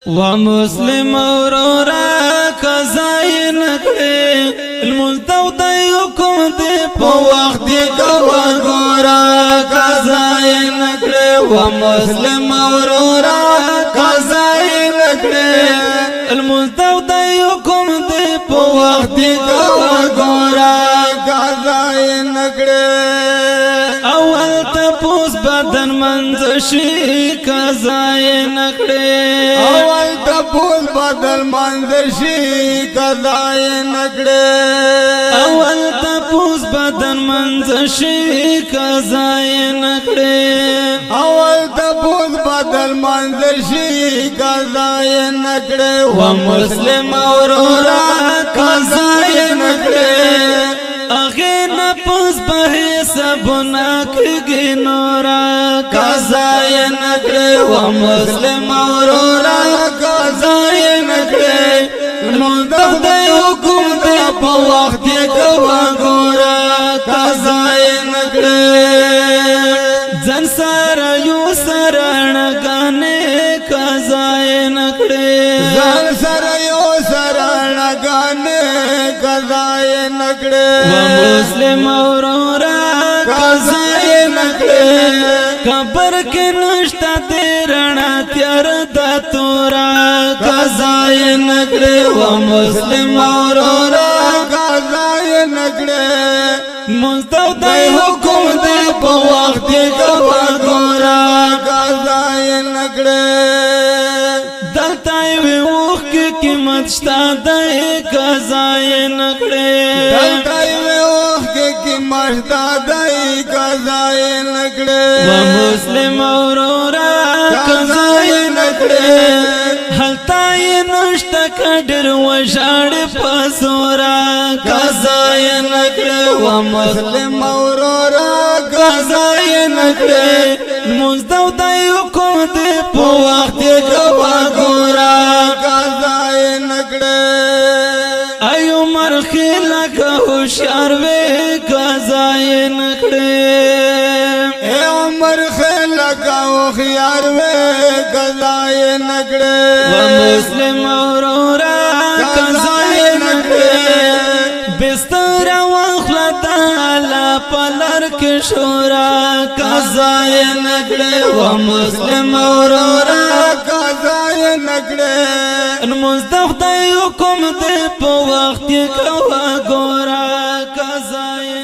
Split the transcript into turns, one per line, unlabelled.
ومسلم اورورا قضای نکړي المنتو د حکم دی په وخت دی کوا ګورا قضای نکړي ومسلم اورورا قضای نکړي المنتو د حکم دی په وخت دی کوا ګورا قضای نکړي اول تپوس بدن منځ شي قضای نکړي
اول تپوس بدل منظر شي قضای نکړي
اول تپوس بدن منځ شي قضای نکړي
اول تپوس بدل منظر شي قضای نکړي
و مسلم اورورا قضای نکړي اغه نه پوس به حساب نکړي نورا قضای نکړي و مسلم اورورا قضای نکړي منتو د حکم دی په وخت کې کوا ګورا قضای نکړي ځن سره یو سرانګانې قضای نکړي
ځان سره یو سرانګانې قضای نکړي
و مسلم اورورا قضای نکړي قبر کې نشتا تیرنا تیار د تورا قضای نکړي و مسلم اورورا
قضای نکړي
منتو د حکم دی په وخت کې کوا ګورا
قضای نکړي
دلته وی وخت کې قیمت شتا د قضای نکړي
دلته وی وخت کې مشتا دای قضای نکړي
و مسلم اورورا قضای نکړي هلته نشتا کډر و شاړ پسورا قضای نکړي و مسلم
اورورا
قضای نکړي مزدو د حکم دی په وخت کې کوا ګورا
قضای نکړي
ای عمر خلا که ہوشیار وې قضای نکړي
اے عمر خلا کا خيار وې قضای نکړي
و مسلم اورورا قضای نکړي بستر واخلا تعالی پلر کې شورا قضای نکړي و مسلم اورورا
قضای نکړي
ان مصطفی حکم دې په وخت کې کوا ګورا قضای